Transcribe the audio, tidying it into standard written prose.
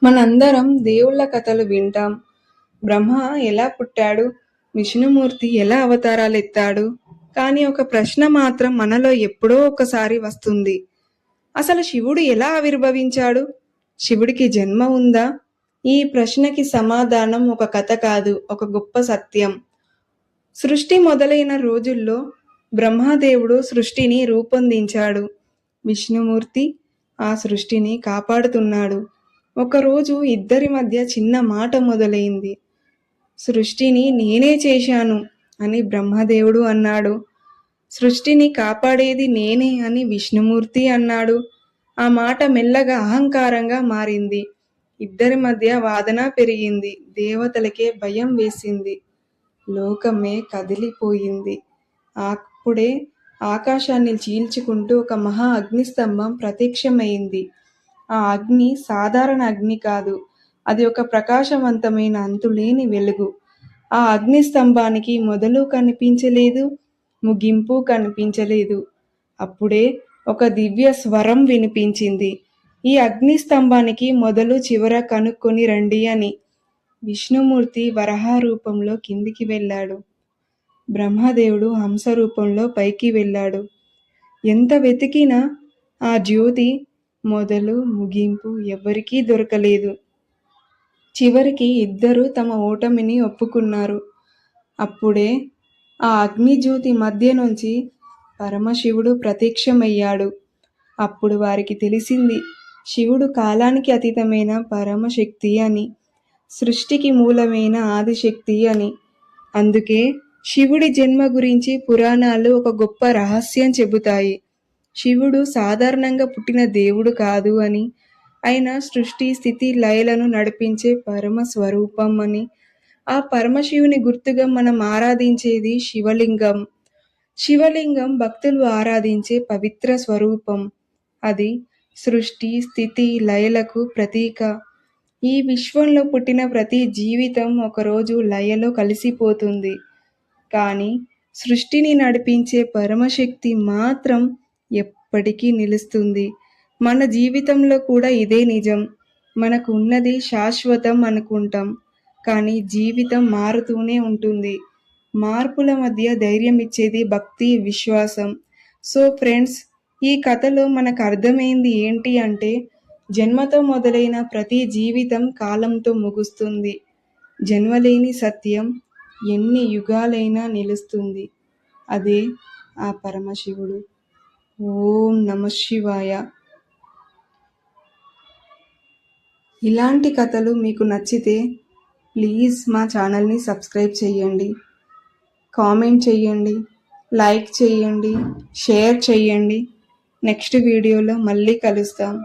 మనందరం దేవుళ్ళ కథలు వింటాం. బ్రహ్మ ఎలా పుట్టాడు, విష్ణుమూర్తి ఎలా అవతారాలెత్తాడు. కానీ ఒక ప్రశ్న మాత్రం మనలో ఎప్పుడో ఒకసారి వస్తుంది. అసలు శివుడు ఎలా ఆవిర్భవించాడు? శివుడికి జన్మ ఉందా? ఈ ప్రశ్నకి సమాధానం ఒక కథ కాదు, ఒక గొప్ప సత్యం. సృష్టి మొదలైన రోజుల్లో బ్రహ్మదేవుడు సృష్టిని రూపొందించాడు. విష్ణుమూర్తి ఆ సృష్టిని కాపాడుతున్నాడు. ఒకరోజు ఇద్దరి మధ్య చిన్న మాట మొదలైంది. సృష్టిని నేనే చేశాను అని బ్రహ్మదేవుడు అన్నాడు. సృష్టిని కాపాడేది నేనే అని విష్ణుమూర్తి అన్నాడు. ఆ మాట మెల్లగా అహంకారంగా మారింది. ఇద్దరి మధ్య వాదన పెరిగింది. దేవతలకే భయం వేసింది. లోకమే కదిలిపోయింది. అప్పుడే ఆకాశాన్ని చీల్చుకుంటూ ఒక మహా అగ్నిస్తంభం ప్రత్యక్షమైంది. ఆ అగ్ని సాధారణ అగ్ని కాదు, అది ఒక ప్రకాశవంతమైన అంతులేని వెలుగు. ఆ అగ్నిస్తంభానికి మొదలు కనిపించలేదు, ముగింపు కనిపించలేదు. అప్పుడే ఒక దివ్య స్వరం వినిపించింది. ఈ అగ్నిస్తంభానికి మొదలు చివర కనుక్కొని రండి అని. విష్ణుమూర్తి వరాహ రూపంలో కిందికి వెళ్ళాడు. బ్రహ్మదేవుడు హంస రూపంలో పైకి వెళ్ళాడు. ఎంత వెతికినా ఆ జ్యోతి మొదలు ముగింపు ఎవరికీ దొరకలేదు. చివరికి ఇద్దరు తమ ఓటమిని ఒప్పుకున్నారు. అప్పుడే ఆ అగ్నిజ్యోతి మధ్య నుంచి పరమశివుడు ప్రత్యక్షమయ్యాడు. అప్పుడు వారికి తెలిసింది, శివుడు కాలానికి అతీతమైన పరమశక్తి అని, సృష్టికి మూలమైన ఆదిశక్తి అని. అందుకే శివుడి జన్మ గురించి పురాణాలు ఒక గొప్ప రహస్యం చెబుతాయి. శివుడు సాధారణంగా పుట్టిన దేవుడు కాదు అని, ఆయన సృష్టి స్థితి లయలను నడిపించే పరమ స్వరూపం అని. ఆ పరమశివుని గుర్తుగా మనం ఆరాధించేది శివలింగం. శివలింగం భక్తులు ఆరాధించే పవిత్ర స్వరూపం. అది సృష్టి స్థితి లయలకు ప్రతీక. ఈ విశ్వంలో పుట్టిన ప్రతి జీవితం ఒకరోజు లయలో కలిసిపోతుంది. కానీ సృష్టిని నడిపించే పరమశక్తి మాత్రం ఎప్పటికీ నిలుస్తుంది. మన జీవితంలో కూడా ఇదే నిజం. మనకు ఉన్నది శాశ్వతం అనుకుంటాం, కానీ జీవితం మారుతూనే ఉంటుంది. మార్పుల మధ్య ధైర్యం ఇచ్చేది భక్తి, విశ్వాసం. సో ఫ్రెండ్స్, ఈ కథలో మనకు అర్థమైంది ఏంటి అంటే, జన్మతో మొదలైన ప్రతి జీవితం కాలంతో ముగుస్తుంది. జన్మలేని సత్యం ఎన్ని యుగాలైనా నిలుస్తుంది. అదే ఆ పరమశివుడు. ఓం నమః శివాయ. ఇలాంటి కథలు మీకు నచ్చితే ప్లీజ్ మా ఛానల్ని సబ్స్క్రైబ్ చేయండి, కామెంట్ చేయండి, లైక్ చేయండి, షేర్ చేయండి. నెక్స్ట్ వీడియోలో మళ్ళీ కలుస్తాం.